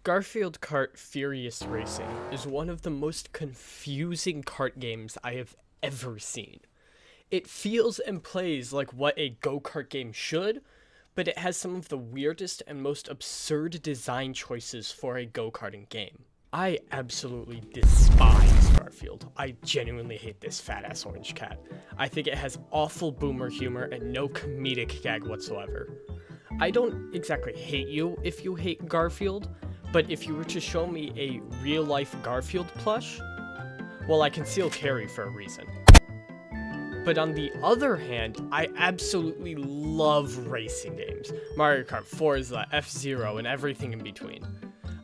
Garfield Kart Furious Racing is one of the most confusing kart games I have ever seen. It feels and plays like what a go-kart game should, but it has some of the weirdest and most absurd design choices for a go-karting game. I absolutely despise Garfield. I genuinely hate this fat-ass orange cat. I think it has awful boomer humor and no comedic gag whatsoever. I don't exactly hate you if you hate Garfield, but if you were to show me a real-life Garfield plush, well, I conceal carry for a reason. But on the other hand, I absolutely love racing games. Mario Kart, Forza, F-Zero, and everything in between.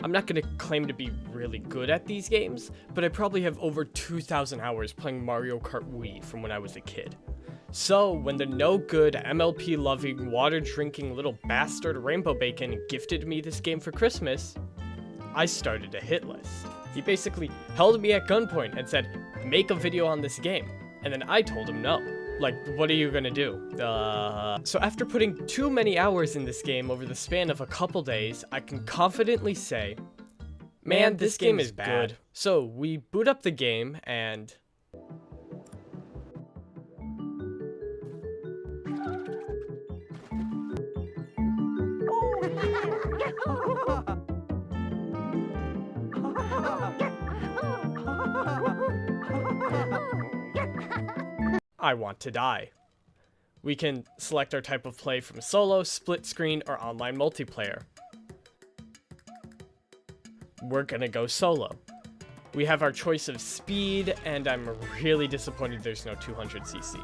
I'm not going to claim to be really good at these games, but I probably have over 2,000 hours playing Mario Kart Wii from when I was a kid. So, when the no-good, MLP-loving, water-drinking little bastard RainbowBacon gifted me this game for Christmas, I started a hit list. He basically held me at gunpoint and said, make a video on this game. And then I told him no. Like, what are you gonna do? So after putting too many hours in this game over the span of a couple days, I can confidently say, man, this game is bad. So we boot up the game and... I want to die. We can select our type of play from solo, split screen, or online multiplayer. We're gonna go solo. We have our choice of speed, and I'm really disappointed there's no 200cc.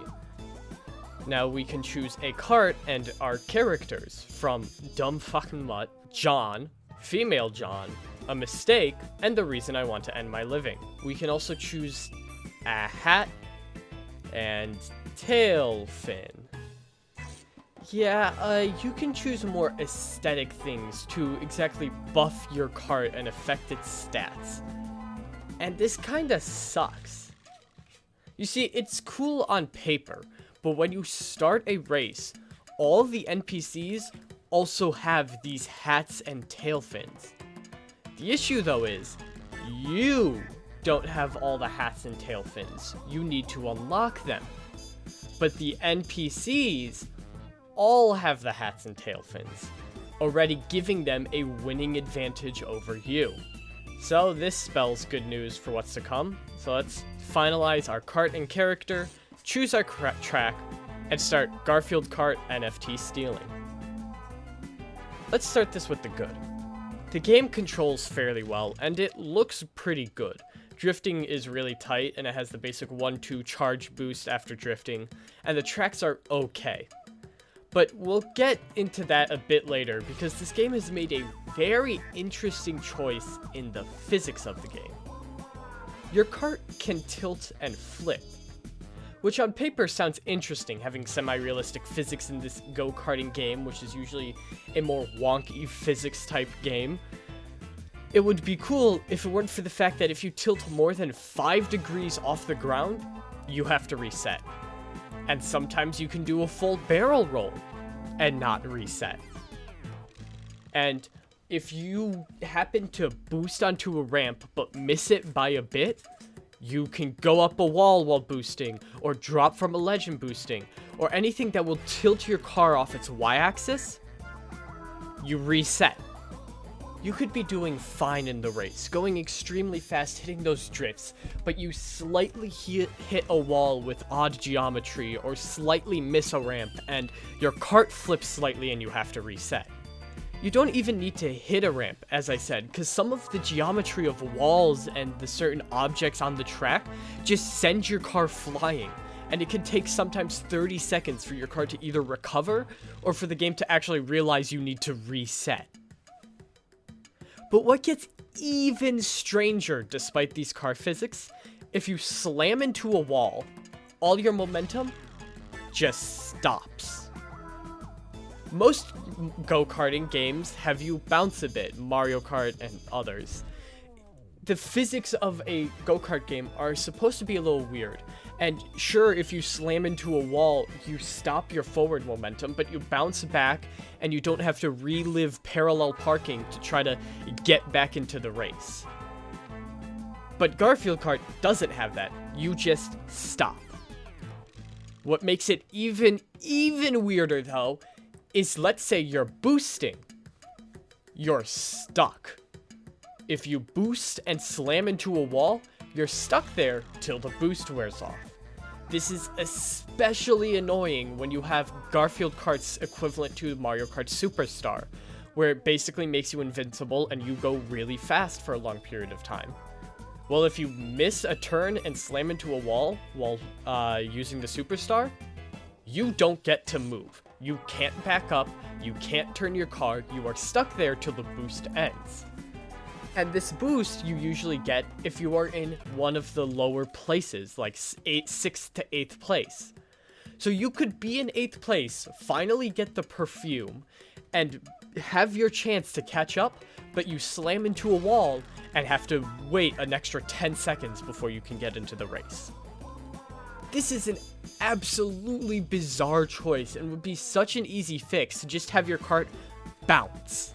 Now we can choose a kart and our characters from Dumb Fucking Mutt, John, Female John, A Mistake, and the reason I want to end my living. We can also choose a hat and tail fin. Yeah, you can choose more aesthetic things to exactly buff your kart and affect its stats. And this kinda sucks. You see, it's cool on paper, but when you start a race, all the NPCs also have these hats and tail fins. The issue though is, you don't have all the hats and tail fins. You need to unlock them. But the NPCs all have the hats and tail fins, already giving them a winning advantage over you. So this spells good news for what's to come. So let's finalize our kart and character, choose our track, and start Garfield Kart NFT stealing. Let's start this with the good. The game controls fairly well, and it looks pretty good. Drifting is really tight, and it has the basic 1-2 charge boost after drifting, and the tracks are okay. But we'll get into that a bit later, because this game has made a very interesting choice in the physics of the game. Your kart can tilt and flip, which on paper sounds interesting, having semi-realistic physics in this go-karting game, which is usually a more wonky physics-type game. It would be cool if it weren't for the fact that if you tilt more than 5 degrees off the ground, you have to reset. And sometimes you can do a full barrel roll and not reset. And if you happen to boost onto a ramp but miss it by a bit, you can go up a wall while boosting, or drop from a ledge and boosting, or anything that will tilt your car off its y-axis, you reset. You could be doing fine in the race, going extremely fast, hitting those drifts, but you slightly hit a wall with odd geometry, or slightly miss a ramp, and your kart flips slightly and you have to reset. You don't even need to hit a ramp, as I said, because some of the geometry of walls and the certain objects on the track just send your car flying, and it can take sometimes 30 seconds for your car to either recover, or for the game to actually realize you need to reset. But what gets even stranger despite these car physics, if you slam into a wall, all your momentum just stops. Most go-karting games have you bounce a bit, Mario Kart and others. the physics of a go-kart game are supposed to be a little weird. And sure, if you slam into a wall, you stop your forward momentum, but you bounce back and you don't have to relive parallel parking to try to get back into the race. But Garfield Kart doesn't have that. You just stop. What makes it even weirder, though, is let's say you're boosting. You're stuck. If you boost and slam into a wall, you're stuck there till the boost wears off. This is especially annoying when you have Garfield Kart's equivalent to Mario Kart Superstar, where it basically makes you invincible and you go really fast for a long period of time. Well, if you miss a turn and slam into a wall while using the Superstar, you don't get to move. You can't back up, you can't turn your car, you are stuck there till the boost ends. And this boost you usually get if you are in one of the lower places, like 6th to 8th place. So you could be in 8th place, finally get the perfume, and have your chance to catch up, but you slam into a wall and have to wait an extra 10 seconds before you can get into the race. This is an absolutely bizarre choice and would be such an easy fix to just have your kart bounce.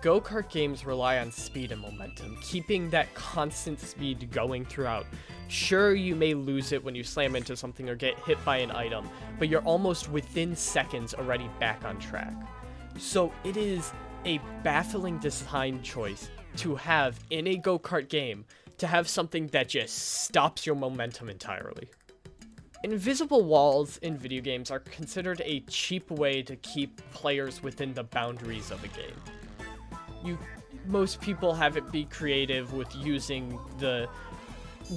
Go-kart games rely on speed and momentum, keeping that constant speed going throughout. Sure, you may lose it when you slam into something or get hit by an item, but you're almost within seconds already back on track. So it is a baffling design choice to have in a go-kart game to have something that just stops your momentum entirely. Invisible walls in video games are considered a cheap way to keep players within the boundaries of a game. Most people have it be creative with using the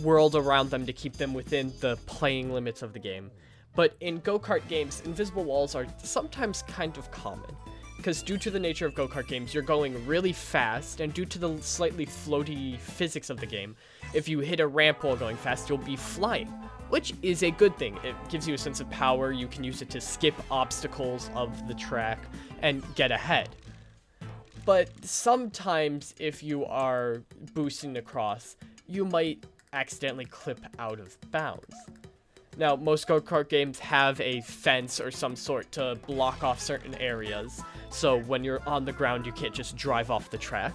world around them to keep them within the playing limits of the game. But in go-kart games, invisible walls are sometimes kind of common. Because due to the nature of go-kart games, you're going really fast, and due to the slightly floaty physics of the game, if you hit a ramp while going fast, you'll be flying, which is a good thing. It gives you a sense of power, you can use it to skip obstacles of the track and get ahead. But sometimes if you are boosting across, you might accidentally clip out of bounds. Now, most go-kart games have a fence or some sort to block off certain areas, so when you're on the ground, you can't just drive off the track.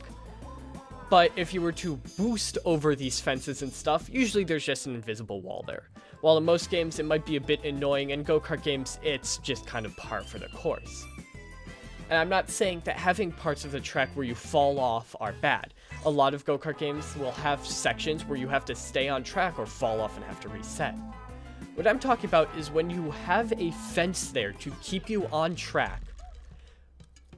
But if you were to boost over these fences and stuff, usually there's just an invisible wall there. While in most games, it might be a bit annoying, in go-kart games, it's just kind of par for the course. And I'm not saying that having parts of the track where you fall off are bad. A lot of go-kart games will have sections where you have to stay on track or fall off and have to reset. What I'm talking about is when you have a fence there to keep you on track,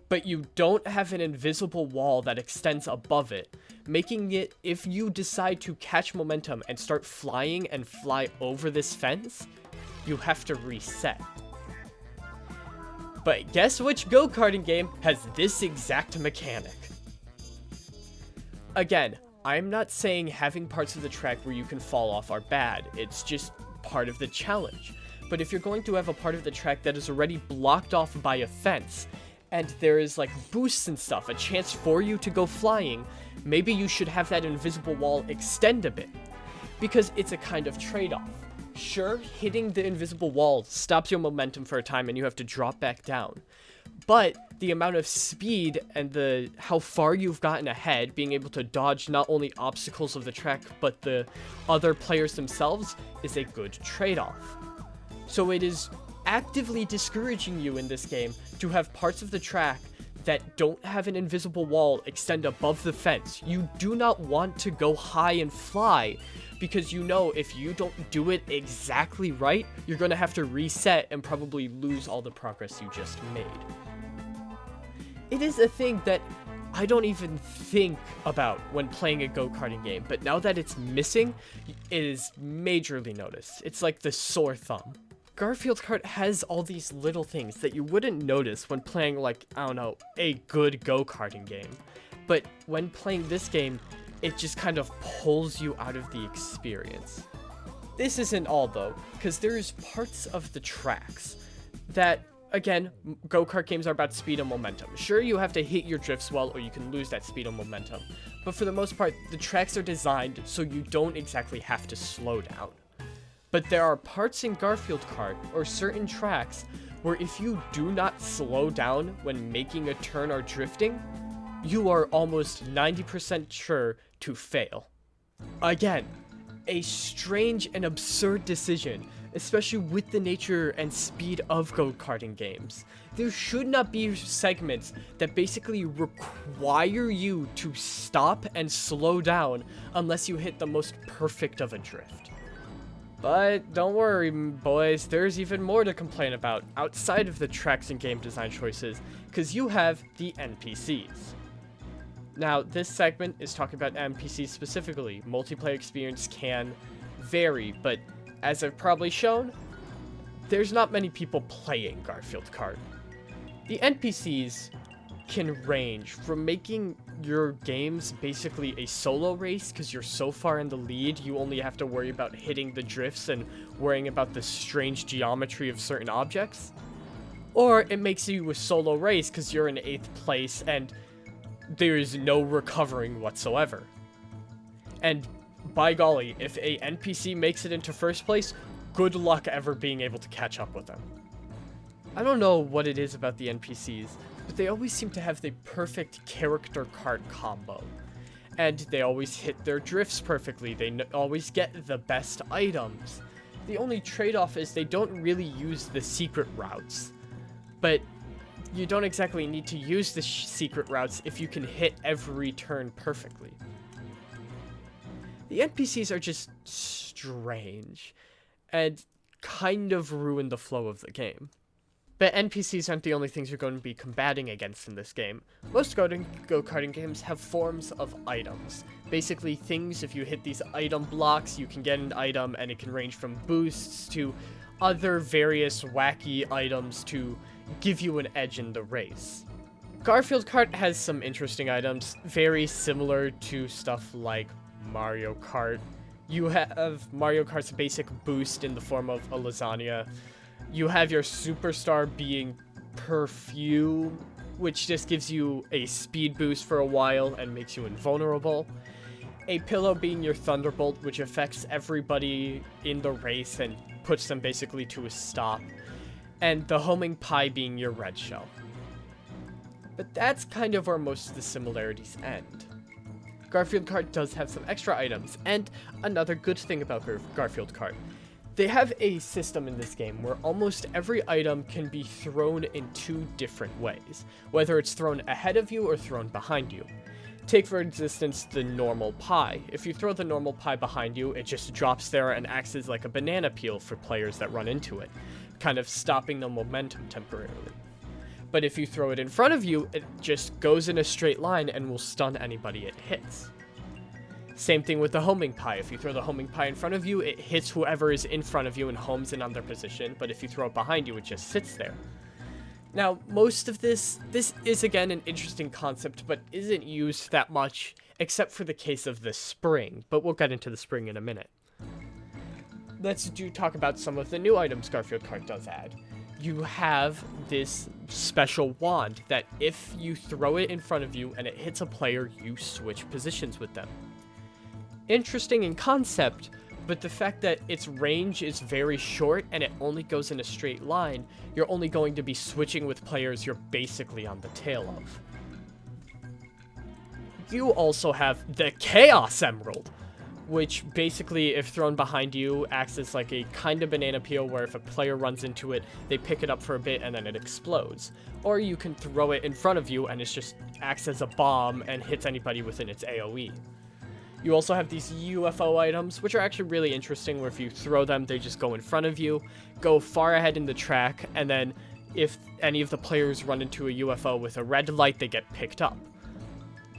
but you don't have an invisible wall that extends above it, making it, if you decide to catch momentum and start flying and fly over this fence, you have to reset. But guess which go-karting game has this exact mechanic? Again, I'm not saying having parts of the track where you can fall off are bad, it's just part of the challenge. But if you're going to have a part of the track that is already blocked off by a fence, and there is like boosts and stuff, a chance for you to go flying, maybe you should have that invisible wall extend a bit, because it's a kind of trade-off. Sure, hitting the invisible wall stops your momentum for a time and you have to drop back down, but the amount of speed and how far you've gotten ahead, being able to dodge not only obstacles of the track, but the other players themselves, is a good trade-off. So it is actively discouraging you in this game to have parts of the track that don't have an invisible wall extend above the fence. You do not want to go high and fly, because you know if you don't do it exactly right, you're going to have to reset and probably lose all the progress you just made. It is a thing that I don't even think about when playing a go-karting game, but now that it's missing, it is majorly noticed. It's like the sore thumb. Garfield Kart has all these little things that you wouldn't notice when playing, like, I don't know, a good go-karting game. But when playing this game, it just kind of pulls you out of the experience. This isn't all, though, because there's parts of the tracks that, again, go-kart games are about speed and momentum. Sure, you have to hit your drifts well or you can lose that speed and momentum. but for the most part, the tracks are designed so you don't exactly have to slow down. But there are parts in Garfield Kart, or certain tracks, where if you do not slow down when making a turn or drifting, you are almost 90% sure to fail. Again, a strange and absurd decision, especially with the nature and speed of go-karting games. There should not be segments that basically require you to stop and slow down unless you hit the most perfect of a drift. But don't worry, boys, there's even more to complain about outside of the tracks and game design choices, because you have the NPCs. Now, this segment is talking about NPCs specifically. Multiplayer experience can vary, but as I've probably shown, there's not many people playing Garfield Kart. The NPCs can range from making your games basically a solo race because you're so far in the lead you only have to worry about hitting the drifts and worrying about the strange geometry of certain objects, or it makes you a solo race because you're in 8th place and there is no recovering whatsoever. And by golly, if a NPC makes it into 1st place, good luck ever being able to catch up with them. I don't know what it is about the NPCs, but they always seem to have the perfect character kart combo. And they always hit their drifts perfectly, they always get the best items. The only trade-off is they don't really use the secret routes. But you don't exactly need to use the secret routes if you can hit every turn perfectly. The NPCs are just strange and kind of ruin the flow of the game. But NPCs aren't the only things you're going to be combating against in this game. Most go-karting games have forms of items. Basically things, if you hit these item blocks, you can get an item, and it can range from boosts to other various wacky items to give you an edge in the race. Garfield Kart has some interesting items, very similar to stuff like Mario Kart. You have Mario Kart's basic boost in the form of a lasagna. You have your superstar being perfume, which just gives you a speed boost for a while and makes you invulnerable. A pillow being your thunderbolt, which affects everybody in the race and puts them basically to a stop. And the homing pie being your red shell. But that's kind of where most of the similarities end. Garfield Kart does have some extra items, and another good thing about Garfield Kart. They have a system in this game where almost every item can be thrown in 2 different ways, whether it's thrown ahead of you or thrown behind you. Take for instance the normal pie. If you throw the normal pie behind you, it just drops there and acts as like a banana peel for players that run into it, kind of stopping the momentum temporarily. But if you throw it in front of you, it just goes in a straight line and will stun anybody it hits. Same thing with the homing pie. If you throw the homing pie in front of you, it hits whoever is in front of you and homes in on their position, but if you throw it behind you, it just sits there. Now, most of this is again an interesting concept, but isn't used that much, except for the case of the spring, but we'll get into the spring in a minute. Let's talk about some of the new items Garfield Kart does add. You have this special wand that if you throw it in front of you and it hits a player, you switch positions with them. Interesting in concept, but the fact that its range is very short and it only goes in a straight line, you're only going to be switching with players you're basically on the tail of. You also have the Chaos Emerald, which basically, if thrown behind you, acts as like a kind of banana peel where if a player runs into it, they pick it up for a bit and then it explodes. Or you can throw it in front of you and it just acts as a bomb and hits anybody within its AoE. You also have these UFO items, which are actually really interesting, where if you throw them, they just go in front of you, go far ahead in the track, and then if any of the players run into a UFO with a red light, they get picked up.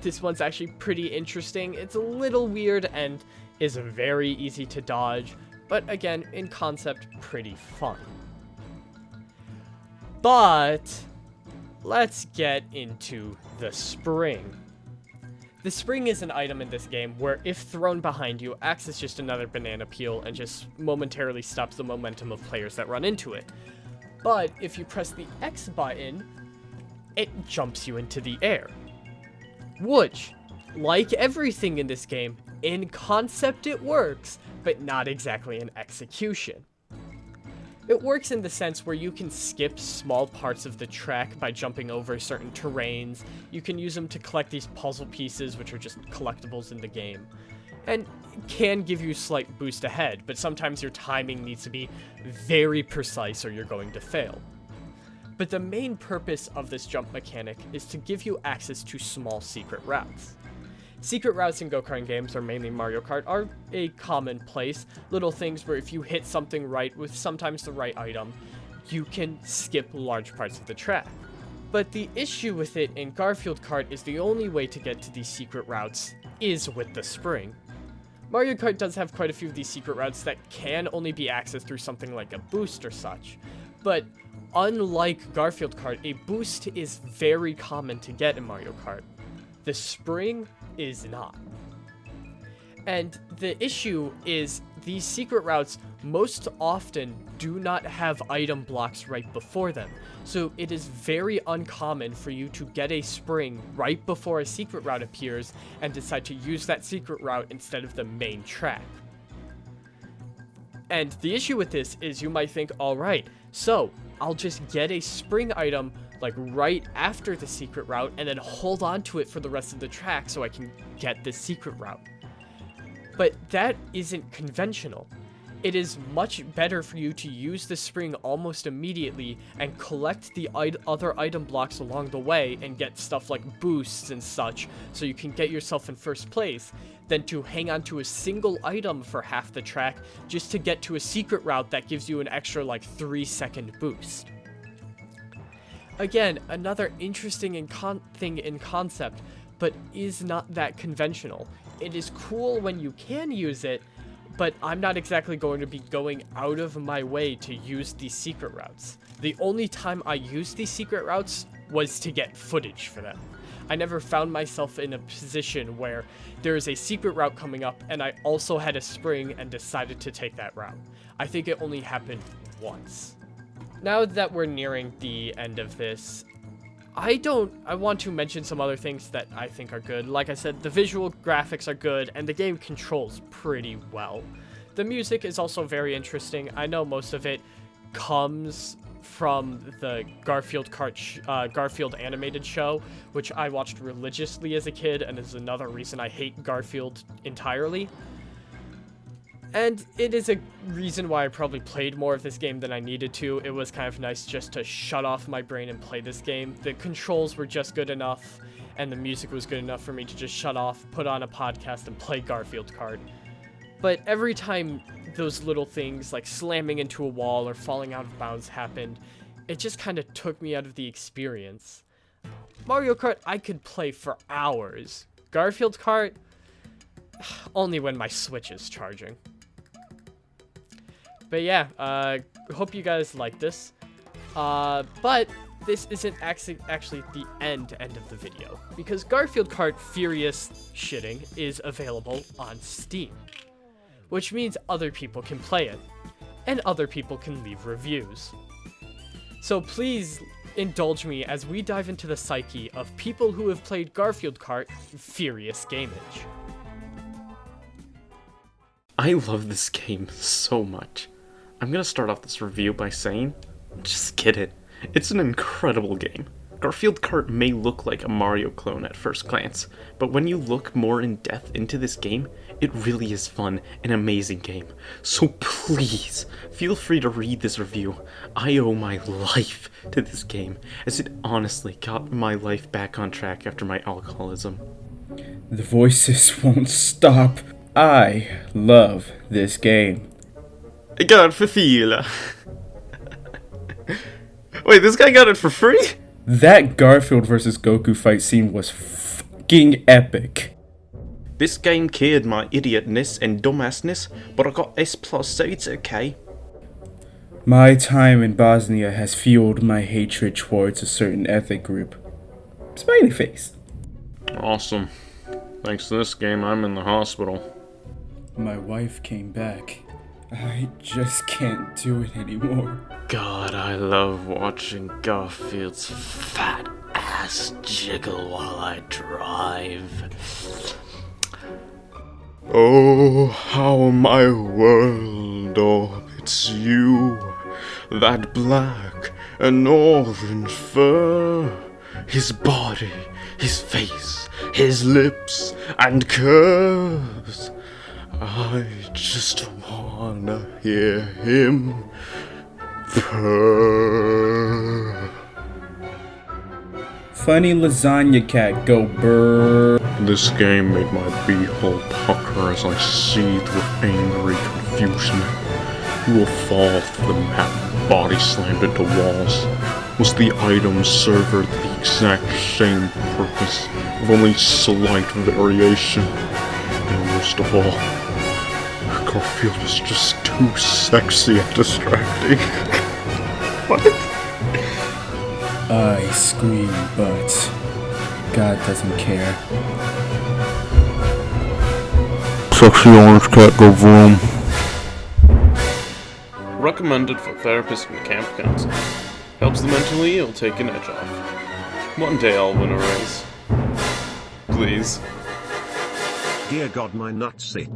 This one's actually pretty interesting. It's a little weird and is very easy to dodge, but again, in concept, pretty fun. But let's get into the spring. The spring is an item in this game where, if thrown behind you, acts as just another banana peel and just momentarily stops the momentum of players that run into it. But if you press the X button, it jumps you into the air. Which, like everything in this game, in concept it works, but not exactly in execution. It works in the sense where you can skip small parts of the track by jumping over certain terrains. You can use them to collect these puzzle pieces, which are just collectibles in the game. And can give you a slight boost ahead, but sometimes your timing needs to be very precise or you're going to fail. But the main purpose of this jump mechanic is to give you access to small secret routes. Secret routes in go-karting games, or mainly Mario Kart, are a common place. Little things where if you hit something right with sometimes the right item, you can skip large parts of the track. But the issue with it in Garfield Kart is the only way to get to these secret routes is with the spring. Mario Kart does have quite a few of these secret routes that can only be accessed through something like a boost or such. But unlike Garfield Kart, a boost is very common to get in Mario Kart. The spring is not. And the issue is these secret routes most often do not have item blocks right before them. So it is very uncommon for you to get a spring right before a secret route appears and decide to use that secret route instead of the main track. And the issue with this is you might think, alright, so I'll just get a spring item like right after the secret route and then hold on to it for the rest of the track so I can get this secret route. But that isn't conventional. It is much better for you to use the spring almost immediately and collect the other item blocks along the way and get stuff like boosts and such so you can get yourself in first place than to hang on to a single item for half the track just to get to a secret route that gives you an extra like 3-second boost. Again, another interesting thing in concept, but is not that conventional. It is cool when you can use it, but I'm not exactly going to be going out of my way to use these secret routes. The only time I used these secret routes was to get footage for them. I never found myself in a position where there is a secret route coming up and I also had a spring and decided to take that route. I think it only happened once. Now that we're nearing the end of this, I want to mention some other things that I think are good. Like I said, the visual graphics are good, and the game controls pretty well. The music is also very interesting. I know most of it comes from the Garfield Kart, Garfield animated show, which I watched religiously as a kid, and is another reason I hate Garfield entirely. And it is a reason why I probably played more of this game than I needed to. It was kind of nice just to shut off my brain and play this game. The controls were just good enough, and the music was good enough for me to just shut off, put on a podcast, and play Garfield Kart. But every time those little things like slamming into a wall or falling out of bounds happened, it just kind of took me out of the experience. Mario Kart, I could play for hours. Garfield Kart, only when my Switch is charging. But yeah, hope you guys like this. But this isn't actually the end of the video, because Garfield Kart Furious Shitting is available on Steam, which means other people can play it, and other people can leave reviews. So please indulge me as we dive into the psyche of people who have played Garfield Kart Furious Gameage. I love this game so much. I'm gonna start off this review by saying, just get it. It's an incredible game. Garfield Kart may look like a Mario clone at first glance, but when you look more in depth into this game, it really is fun and amazing game. So please, feel free to read this review. I owe my life to this game, as it honestly got my life back on track after my alcoholism. The voices won't stop. I love this game. I got it for Fila. Wait, this guy got it for free? That Garfield vs. Goku fight scene was fucking epic. This game cured my idiotness and dumbassness, but I got S+, so it's okay. My time in Bosnia has fueled my hatred towards a certain ethnic group. Smiley face. Awesome. Thanks to this game, I'm in the hospital. My wife came back. I just can't do it anymore. God, I love watching Garfield's fat ass ass jiggle while I drive. Oh, how my world orbits you, that black and orange fur, his body, his face, his lips and curves. I just wanna hear him purr. Funny lasagna cat, go brrr. This game made my beehole pucker as I seethed with angry confusion. You will fall through the map, body slammed into walls. Was the item server the exact same purpose, with only slight variation? And worst of all, Garfield was just too sexy and distracting. What? I scream, but God doesn't care. Sexy orange cat, go vroom. Recommended for therapists and camp counselors. Helps the mentally ill take an edge off. One day I'll win a race. Please. Dear God, my nuts itch.